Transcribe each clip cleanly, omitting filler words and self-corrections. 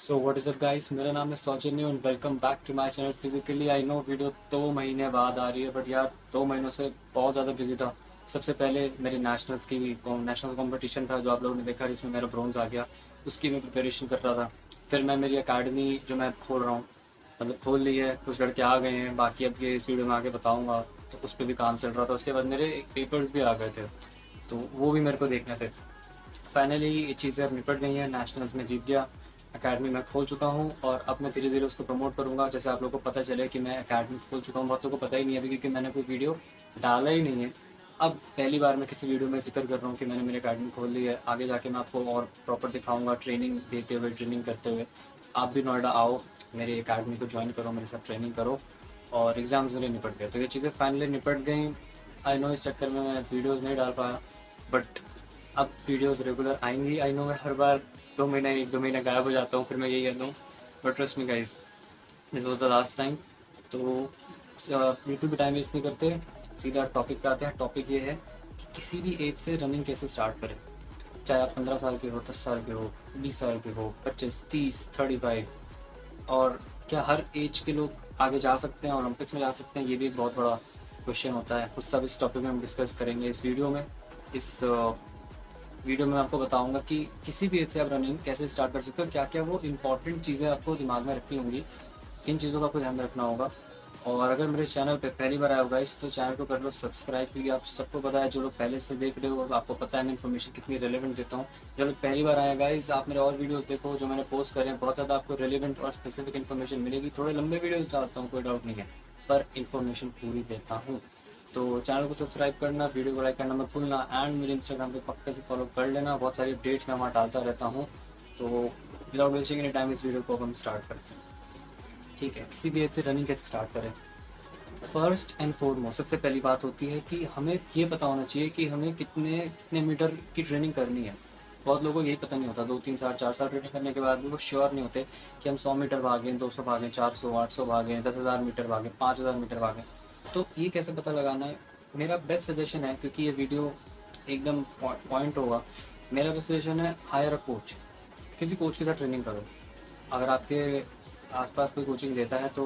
So what is up guys, मेरा नाम है Saujanya and welcome back to my channel physically. I know video 2 महीने बाद आ रही है, बट यार 2 महीनों से बहुत ज़्यादा बिजी था। सबसे पहले मेरे नेशनल कंपटीशन था जो आप लोगों ने देखा, जिसमें मेरा ब्रॉन्ज आ गया। उसकी मैं प्रिपरेशन कर रहा था। फिर मैं मेरी अकेडमी जो मैं खोल रहा हूँ, मतलब खोल ली है, कुछ लड़के आ गए हैं, बाकी अब ये इस वीडियो में आगे बताऊँगा। तो उस पर भी काम चल रहा था। उसके बाद मेरे पेपर्स भी आ गए थे, तो वो भी मेरे को देखने थे। फाइनली ये चीज़ें अब निपट गई हैं, नेशनल्स में जीत गया। अकेडमी मैं खोल चुका हूँ और अब मैं धीरे धीरे उसको प्रमोट करूँगा। जैसे आप लोगों को पता चले कि मैं अकेडमी खोल चुका हूँ, बहुत लोगों को पता ही नहीं है अभी, क्योंकि मैंने कोई वीडियो डाला ही नहीं है। अब पहली बार मैं किसी वीडियो में जिक्र कर रहा हूँ कि मैंने मेरी अकेडमी खोल ली है। आगे जाके मैं आपको और प्रॉपर दिखाऊँगा, ट्रेनिंग देते हुए, ट्रेनिंग करते हुए। आप भी नोएडा आओ, मेरी अकेडमी को ज्वाइन करो, मेरे साथ ट्रेनिंग करो। और एग्ज़ाम्स मेरे निपट गए, तो ये चीज़ें फाइनली निपट गई। आई नो इस चक्कर में मैं वीडियोज़ नहीं डाल पाया, बट अब वीडियोस रेगुलर आएंगी। आई नो मैं हर बार 2 महीने 1-2 महीने गायब हो जाता हूँ, फिर मैं यही कहता हूँ, but trust me guys, this was the last time. तो बिल्कुल भी टाइम वेस्ट नहीं करते, सीधा टॉपिक पे आते हैं। टॉपिक ये है कि किसी भी एज से रनिंग कैसे स्टार्ट करें। चाहे आप 15 साल के हो, 10 साल के हो, 20 साल के हो, 25, 30, 35, और क्या हर एज के लोग आगे जा सकते हैं, ओलंपिक्स में जा सकते हैं? ये भी एक बहुत बड़ा क्वेश्चन होता है। उस सब इस टॉपिक में हम डिस्कस करेंगे इस वीडियो में। इस वीडियो में मैं आपको बताऊंगा कि किसी भी एज से आप रनिंग कैसे स्टार्ट कर सकते हो, क्या क्या वो इंपॉर्टेंट चीज़ें आपको दिमाग में रखनी होंगी, किन चीज़ों का आपको ध्यान में रखना होगा। और अगर मेरे चैनल पे पहली बार आया होगा इस, तो चैनल को कर लो सब्सक्राइब, क्योंकि आप सबको पता है, जो लोग पहले से देख रहे हो आपको पता है मैं इन्फॉर्मेशन कितनी रेलेवेंट देता हूँ। जो लोग पहली बार आए गाइस, आप मेरे और वीडियोस देखो जो मैंने पोस्ट करे हैं, बहुत ज़्यादा आपको रेलेवेंट और स्पेसिफिक इन्फॉर्मेशन मिलेगी। थोड़े लंबे वीडियो चाहता हूँ, कोई डाउट नहीं है, पर इन्फॉर्मेशन पूरी देता हूँ। तो चैनल को सब्सक्राइब करना, वीडियो को लाइक करना मत भूलना, एंड मेरे इंस्टाग्राम पे पक्के से फॉलो कर लेना। बहुत सारी अपडेट्स मैं वहाँ डालता रहता हूँ। तो विदाउट वेस्टिंग एनी टाइम इस वीडियो को हम स्टार्ट करते हैं। ठीक है, किसी भी एज से रनिंग कैसे स्टार्ट करें। फर्स्ट एंड फॉरमोस्ट सबसे पहली बात होती है कि हमें ये पता होना चाहिए कि हमें कितने कितने मीटर की ट्रेनिंग करनी है। बहुत लोगों को यही पता नहीं होता, 2-3 साल 4 साल ट्रेनिंग करने के बाद भी वो श्योर नहीं होते कि हम 100 मीटर भागें, 200 भागें, 400 800 भागें, 10,000 मीटर भागें, 5,000 मीटर भागें। तो ये कैसे पता लगाना है? मेरा बेस्ट सजेशन है, क्योंकि ये वीडियो एकदम पॉइंट होगा, मेरा बेस्ट सजेशन है हायर अ कोच। किसी कोच के साथ ट्रेनिंग करो। अगर आपके आसपास कोई कोचिंग देता है तो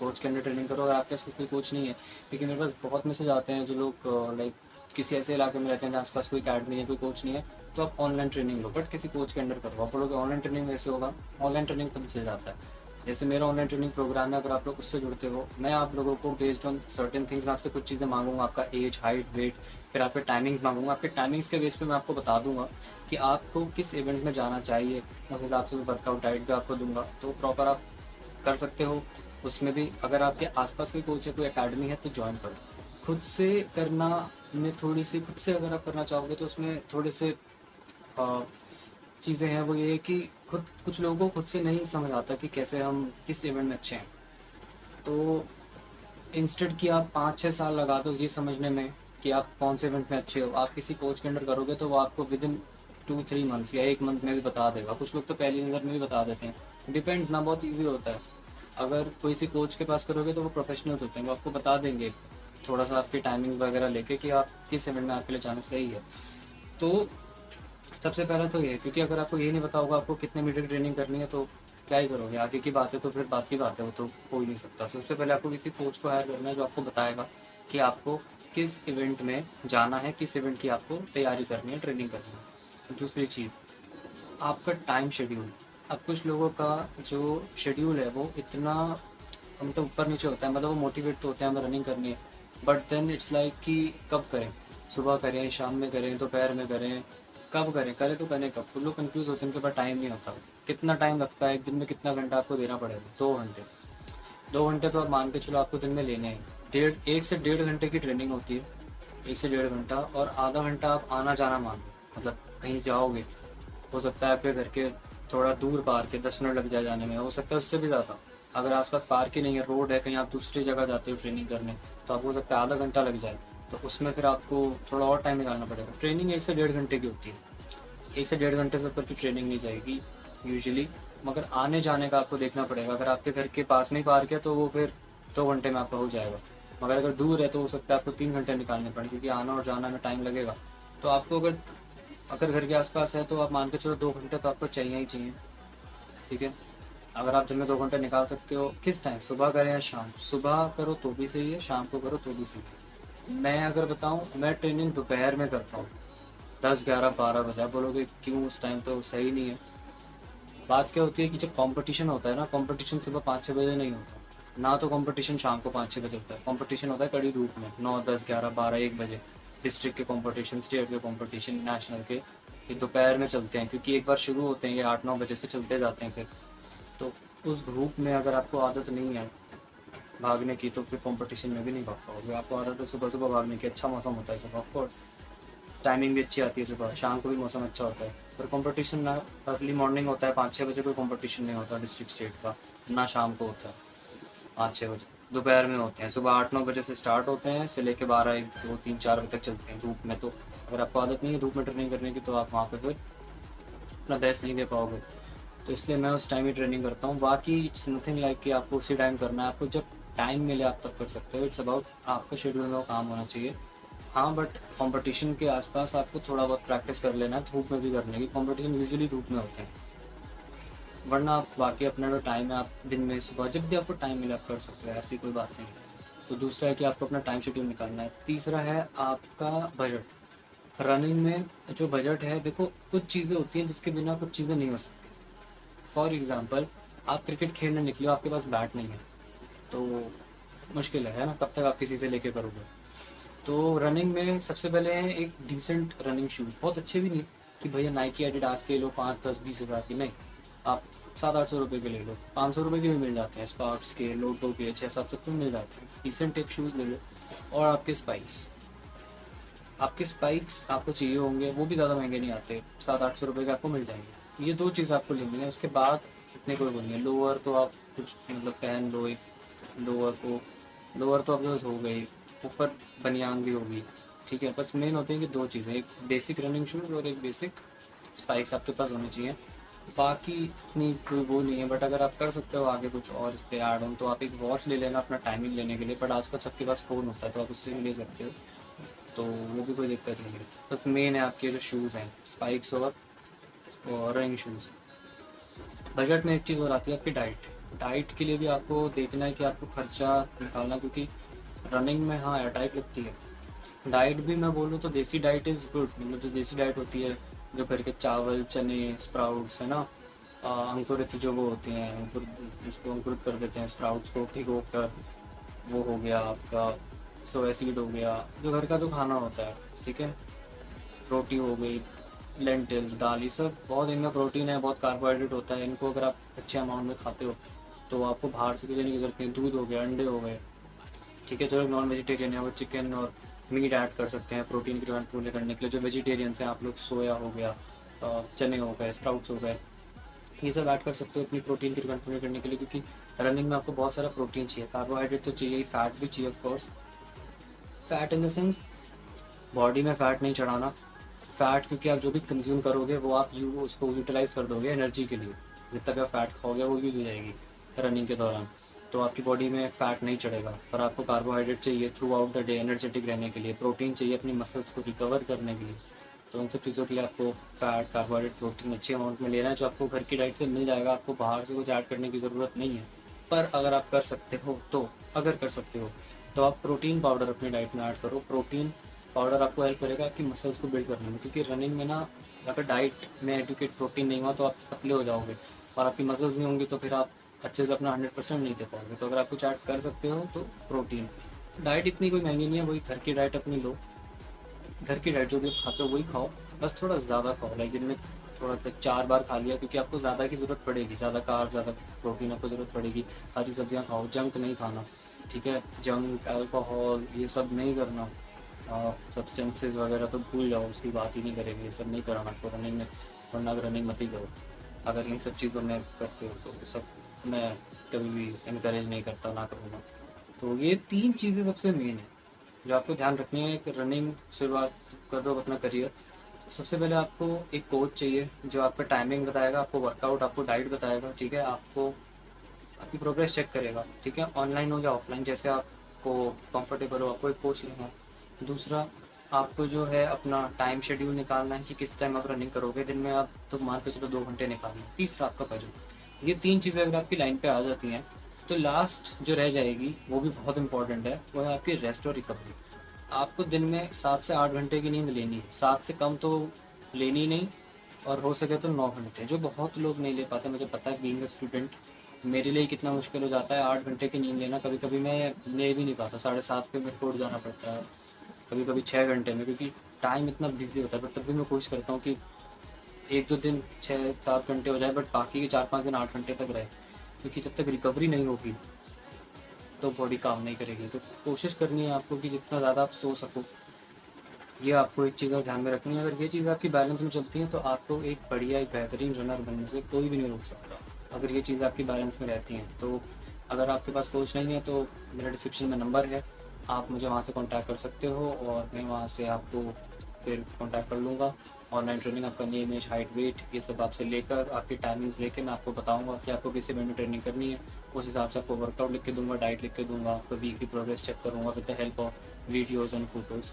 कोच के अंडर ट्रेनिंग करो। अगर आपके आसपास कोई कोच नहीं है, क्योंकि मेरे पास बहुत मैसेज आते हैं जो लोग लाइक किसी ऐसे इलाके में रहते हैं जहाँ आसपास कोई अकेडमी है, कोई कोच नहीं है, तो आप ऑनलाइन ट्रेनिंग लो, बट किसी कोच के अंडर करो। आप बोलोगे ऑनलाइन ट्रेनिंग कैसे होगा? ऑनलाइन ट्रेनिंग खुद चल जाता है। जैसे मेरा ऑनलाइन ट्रेनिंग प्रोग्राम है, अगर आप लोग उससे जुड़ते हो, मैं आप लोगों को बेस्ड ऑन सर्टेन थिंग्स में आपसे कुछ चीज़ें मांगूंगा, आपका एज, हाइट, वेट, फिर आपके टाइमिंग्स मांगूंगा। आपके टाइमिंग्स के बेस पे मैं आपको बता दूंगा कि आपको किस इवेंट में जाना चाहिए, उस हिसाब से मैं वर्कआउट डाइट भी आपको दूंगा, तो प्रॉपर आप कर सकते हो। उसमें भी अगर आपके आसपास कोई कोच है, कोई एकेडमी है, तो ज्वाइन करो। खुद से करना में थोड़ी सी, खुद से अगर आप करना चाहोगे तो उसमें थोड़े से चीज़ें हैं। वो ये है कि खुद, कुछ लोगों को खुद से नहीं समझ आता कि कैसे हम किस इवेंट में अच्छे हैं। तो इंस्टेड कि आप 5-6 साल लगा दो ये समझने में कि आप कौन से इवेंट में अच्छे हो, आप किसी कोच के अंडर करोगे तो वो आपको विद इन 2-3 मंथ्स या 1 मंथ में भी बता देगा। कुछ लोग तो पहली नज़र में भी बता देते हैं। डिपेंड्स ना, बहुत ईजी होता है। अगर कोई सी कोच के पास करोगे तो वो प्रोफेशनल्स होते हैं, वो आपको बता देंगे थोड़ा सा आपकी टाइमिंग वगैरह लेके कि आप किस इवेंट में आपके लिए जाना सही है। तो सबसे पहला तो ये है, क्योंकि अगर आपको ये नहीं पता होगा आपको कितने मीटर की ट्रेनिंग करनी है, तो क्या ही करोगे? आगे की बात है तो फिर बात की बात है, वो तो हो ही नहीं सकता। सबसे पहले आपको किसी कोच को हायर करना है जो आपको बताएगा कि आपको किस इवेंट में जाना है, किस इवेंट की आपको तैयारी करनी है, ट्रेनिंग करनी है। दूसरी चीज़, आपका टाइम शेड्यूल। अब कुछ लोगों का जो शेड्यूल है वो इतना मतलब ऊपर नीचे होता है, मतलब वो मोटिवेट तो होते हैं हमें रनिंग करनी है, बट देन इट्स लाइक कि कब करें, सुबह करें, शाम में करें, दोपहर में करें, कब करें, करें तो करें कब? कुछ लोग कंफ्यूज होते हैं, उनके पास टाइम नहीं होता। कितना टाइम लगता है एक दिन में? कितना घंटा आपको देना पड़ेगा? 2 घंटे। 2 घंटे तो आप मान के चलो आपको दिन में लेने हैं। 1 से 1.5 घंटे की ट्रेनिंग होती है, 1 से 1.5 घंटा, और आधा घंटा आप आना जाना मान लो, मतलब कहीं जाओगे, हो सकता है आपके घर के थोड़ा दूर पार्क है, 10 मिनट लग जाए जाने में, हो सकता है उससे भी ज़्यादा। अगर आसपास पार्क ही नहीं है, रोड है, कहीं आप दूसरी जगह जाते हो ट्रेनिंग करने, तो आपको हो सकता है आधा घंटा लग जाए। तो उसमें फिर आपको थोड़ा और टाइम निकालना पड़ेगा। ट्रेनिंग 1 से 1.5 घंटे की होती है, 1 से 1.5 घंटे से ऊपर की ट्रेनिंग नहीं जाएगी यूजुअली। मगर आने जाने का आपको देखना पड़ेगा। अगर आपके घर के पास में ही पार्क है तो वो फिर 2 घंटे में आपका हो जाएगा, मगर अगर दूर है तो हो सकता है आपको 3 घंटे निकालने पड़े, क्योंकि आना और जाना में टाइम लगेगा। तो आपको अगर अगर घर के आसपास है तो आप मान के चलो 2 घंटे तो आपको चाहिए ही चाहिए। ठीक है। अगर आप दिन में 2 घंटे निकाल सकते हो, किस टाइम, सुबह करें या शाम, सुबह करो तो भी सही है, शाम को करो तो भी सही है। मैं अगर बताऊँ, मैं ट्रेनिंग दोपहर में करता हूँ, 10, 11, 12 बजे। आप बोलोगे क्यों उस टाइम, तो सही नहीं है। बात क्या होती है कि जब कंपटीशन होता है ना, कंपटीशन सुबह 5-6 बजे नहीं होता ना, तो कंपटीशन शाम को 5-6 बजे होता है। कंपटीशन होता है कड़ी धूप में, 9, 10, 11, 12, 1 बजे। डिस्ट्रिक्ट के कंपटीशन, स्टेट के कंपटीशन, नेशनल के, ये दोपहर में चलते हैं, क्योंकि एक बार शुरू होते हैं ये 8-9 बजे से चलते जाते हैं फिर। तो उस धूप में अगर आपको आदत नहीं है भागने की, तो फिर कंपटीशन में भी नहीं भाग पाओगे। आपको आदत है सुबह सुबह भागने की, अच्छा मौसम होता है सुबह, ऑफकोर्स टाइमिंग भी अच्छी आती है सुबह, शाम को भी मौसम अच्छा होता है। पर कंपटीशन ना अर्ली मॉर्निंग होता है, 5-6 बजे कोई कंपटीशन नहीं होता डिस्ट्रिक्ट स्टेट का, ना शाम को होता है 5-6 बजे, दोपहर में होते हैं। सुबह 8-9 बजे से स्टार्ट होते हैं, से लेके 12, 1, 2, 3, 4 बजे तक चलते हैं धूप में। तो अगर आपको आदत नहीं है धूप में ट्रेनिंग करने की, तो आप वहाँ पे फिर अपना बेस्ट नहीं दे पाओगे। तो इसलिए मैं उस टाइम ही ट्रेनिंग करता हूँ। बाकी इट्स नथिंग लाइक कि आपको उसी टाइम करना है, आपको जब टाइम मिले आप तब कर सकते हो। इट्स अबाउट आपका शेड्यूल में वो काम होना चाहिए। हाँ, बट कंपटीशन के आसपास आपको थोड़ा बहुत प्रैक्टिस कर लेना है, धूप में भी करने की। कंपटीशन यूजुअली धूप में होते हैं, वरना आप बाकी अपना जो टाइम है, आप दिन में सुबह जब भी आपको टाइम मिले आप कर सकते हो, ऐसी कोई बात नहीं है। तो दूसरा है कि आपको अपना टाइम शेड्यूल निकालना है। तीसरा है आपका बजट। रनिंग में जो बजट है, देखो कुछ चीज़ें होती हैं जिसके बिना कुछ चीज़ें नहीं हो सकती। फॉर एग्ज़ाम्पल, आप क्रिकेट खेलने निकले हो, आपके पास बैट नहीं है, तो मुश्किल है ना, कब तक आप किसी से लेके करोगे। तो रनिंग में सबसे पहले है एक डिसेंट रनिंग शूज़, बहुत अच्छे भी नहीं कि भैया नाइकी एडिडास के लो 5, 10, 20 हज़ार की, नहीं। आप 700-800 रुपये के ले लो, 500 रुपये के भी मिल जाते हैं, स्पार्क्स के, लोटो के 600-700 रुपये मिल जाते हैं। डिसेंट एक शूज़ ले लो। और आपके स्पाइक्स आपको चाहिए होंगे, वो भी ज़्यादा महंगे नहीं आते, 700-800 रुपये के आपको मिल जाएंगे। ये 2 चीज़ आपको लेनी है। उसके बाद इतने कोई बोलिए, लोअर तो आप कुछ मतलब पहन लो, एक लोअर तो आपके पास हो गई, ऊपर बनियान भी होगी, ठीक है। बस मेन होते हैं कि 2 चीज़ें, एक बेसिक रनिंग शूज़ और एक बेसिक स्पाइक्स आपके पास होने चाहिए। बाकी इतनी कोई वो नहीं है, बट अगर आप कर सकते हो आगे कुछ और इस पर ऐड ऑन, तो आप एक वॉच ले लेना अपना टाइमिंग लेने के लिए। बट आजकल सबके पास फ़ोन होता है, तो आप उससे भी ले सकते हो, तो वो भी कोई दिक्कत नहीं है। बस मेन है आपके जो शूज़ हैं, स्पाइक्स और रनिंग शूज़। बजट में एक चीज़ और आती है आपकी डाइट। डाइट के लिए भी आपको देखना है कि आपको खर्चा निकालना, क्योंकि रनिंग में हाँ यार डाइट लगती है। डाइट भी मैं बोलूँ तो देसी डाइट इज़ गुड, मतलब जो देसी डाइट होती है, जो घर के चावल, चने, स्प्राउट्स है ना, अंकुरित जो वो होती हैं, उसको अंकुरित कर देते हैं स्प्राउट्स को भिगो कर, वो हो गया आपका सोया सीड हो गया, जो घर का जो खाना होता है, ठीक है। रोटी हो गई, लेंटिल्स, दाल, ये सब बहुत, इनमें प्रोटीन है, बहुत कार्बोहाइड्रेट होता है। इनको अगर आप अच्छे अमाउंट में खाते हो, तो आपको बाहर से कुछ लेने की जरूरत नहीं। दूध हो गया, अंडे हो गए, ठीक है। जो लोग नॉन वेजिटेरियन है वो चिकन और मीट ऐड कर सकते हैं प्रोटीन की डिमांड पूरे करने के लिए। जो वेजिटेरियंस हैं, आप लोग सोया हो गया, चने हो गए, स्प्राउट्स हो गए, ये सब ऐड कर सकते हो अपनी प्रोटीन की डिमांड पूरी करने के लिए, क्योंकि रनिंग में आपको बहुत सारा प्रोटीन चाहिए। कार्बोहाइड्रेट तो चाहिए ही, फैट भी चाहिए of course. Fat in the sense body में फ़ैट नहीं चढ़ाना। फ़ैट क्योंकि आप जो भी कंज्यूम करोगे वो आप उसको यूटिलाइज़ कर दोगे एनर्जी के लिए। जितना भी आप फ़ैट खाओगे वो यूज़ हो जाएगी रनिंग के दौरान, तो आपकी बॉडी में फ़ैट नहीं चढ़ेगा। पर आपको कार्बोहाइड्रेट चाहिए through out the day energetic रहने के लिए, प्रोटीन चाहिए अपनी मसल्स को रिकवर करने के लिए। तो उन सब चीज़ों के लिए आपको फ़ैट, कार्बोहाइड्रेट, प्रोटीन अच्छे अमाउंट में लेना है, जो आपको घर की डाइट से मिल जाएगा। आपको बाहर से कुछ ऐड करने की ज़रूरत नहीं है। पर अगर आप कर सकते हो तो, अगर कर सकते हो तो आप प्रोटीन पाउडर अपनी डाइट में ऐड करो। प्रोटीन पाउडर आपको हेल्प करेगा आपकी मसल्स को बिल्ड करने में, क्योंकि रनिंग में ना अगर डाइट में एडुकेट प्रोटीन नहीं हुआ तो आप पतले हो जाओगे, और आपकी मसल्स नहीं होंगी तो फिर आप अच्छे से अपना 100% नहीं दे पाओगे। तो अगर आप कुछ ऐड कर सकते हो तो प्रोटीन। डाइट इतनी कोई महंगी नहीं है, वही घर की डाइट अपनी लो, घर की डाइट जो भी आप खाते हो वही खाओ, बस थोड़ा ज़्यादा खाओ। लाइक दिन में थोड़ा 4 बार खा लिया, क्योंकि आपको ज़्यादा की ज़रूरत पड़ेगी, ज़्यादा कार्ब, ज़्यादा प्रोटीन आपको ज़रूरत पड़ेगी। हरी सब्जियाँ खाओ, जंक नहीं खाना, ठीक है। जंक, अल्कोहल, ये सब नहीं करना। सब्सटेंसेस वगैरह तो भूल जाओ, उसकी बात ही नहीं करेंगे, ये सब नहीं कराना आपको रनिंग में, वरना रनिंग मत ही करो। अगर इन सब चीज़ों में करते हो तो सब मैं कभी भी इनकरेज नहीं करता, ना करूँगा। तो ये 3 चीज़ें सबसे मेन है जो आपको ध्यान रखनी है कि रनिंग शुरुआत कर रहे हो अपना करियर। सबसे पहले आपको एक कोच चाहिए जो आपका टाइमिंग बताएगा, आपको वर्कआउट, आपको डाइट बताएगा, ठीक है। आपको आपकी प्रोग्रेस चेक करेगा, ठीक है। ऑनलाइन हो या ऑफलाइन, जैसे आपको कंफर्टेबल हो, आपको एक कोच लेना है। दूसरा, आपको जो है अपना टाइम शेड्यूल निकालना है कि किस टाइम आप रनिंग करोगे। दिन में आप तो मान के चलो 2 घंटे निकालना। तीसरा, आपका बजट। ये 3 चीज़ें अगर आपकी लाइन पे आ जाती हैं तो लास्ट जो रह जाएगी वो भी बहुत इंपॉर्टेंट है, वो है आपकी रेस्ट और रिकवरी। आपको दिन में 7 से 8 घंटे की नींद लेनी है, 7 से कम तो लेनी नहीं, और हो सके तो 9 घंटे, जो बहुत लोग नहीं ले पाते। मुझे पता है बीइंग अ स्टूडेंट मेरे लिए कितना मुश्किल हो जाता है 8 घंटे की नींद लेना। कभी कभी मैं ले भी नहीं पाता, 7:30 पे मेरे को उठ जाना पड़ता है, कभी कभी 6 घंटे में, क्योंकि टाइम इतना बिजी होता है। बट तब भी मैं कोशिश करता हूँ कि 1-2 दिन 6-7 घंटे हो जाए, बट बाकी के 4-5 दिन 8 घंटे तक रहे, क्योंकि जब तक रिकवरी नहीं होगी तो बॉडी काम नहीं करेगी। तो कोशिश करनी है आपको कि जितना ज़्यादा आप सो सको। ये आपको एक चीज़ और ध्यान में रखनी है, अगर ये चीज़ आपकी बैलेंस में चलती है तो आपको एक बढ़िया, एक बेहतरीन रनर बनने से कोई भी नहीं रोक सकता, अगर ये चीज़ आपकी बैलेंस में रहती हैं तो। अगर आपके पास कोच नहीं है तो मेरा डिस्क्रिप्शन में नंबर है, आप मुझे वहाँ से कॉन्टैक्ट कर सकते हो और मैं वहाँ से आपको फिर कॉन्टैक्ट कर लूँगा। ऑनलाइन ट्रेनिंग, आपका नेम, एज, हाइट, वेट, ये सब आपसे लेकर, आपकी टाइमिंग्स लेके मैं आपको बताऊँगा कि आपको किस इवेंट में ट्रेनिंग करनी है। उस हिसाब से आपको वर्कआउट लिख के दूँगा, डाइट लिख के दूँगा, आपको वीकली प्रोग्रेस चेक करूँगा with the help of videos and photos.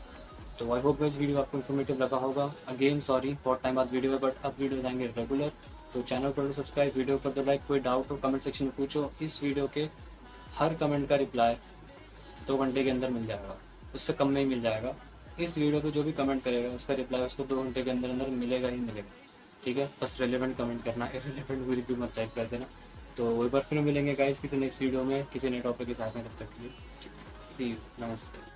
तो आई होप इस वीडियो आपको इन्फॉर्मेटिव लगा होगा। अगेन सॉरी बहुत टाइम बाद वीडियो है, बट अब वीडियोज आएंगे रेगुलर। तो चैनल कर दो सब्सक्राइब, वीडियो कर दो लाइक, कोई डाउट हो कमेंट सेक्शन में पूछो। इस वीडियो के हर कमेंट का रिप्लाई 2 घंटे के अंदर मिल जाएगा, उससे कम में ही मिल जाएगा। इस वीडियो पे जो भी कमेंट करेगा उसका रिप्लाई उसको 2 घंटे के अंदर अंदर मिलेगा ही मिलेगा। ठीक है, बस रेलेवेंट कमेंट करना, इरेलीवेंट कुछ भी मत टाइप कर देना। तो एक बार फिर मिलेंगे गाइस किसी नेक्स्ट वीडियो में किसी नए टॉपिक के साथ में, तब तक के लिए सी यू, नमस्ते।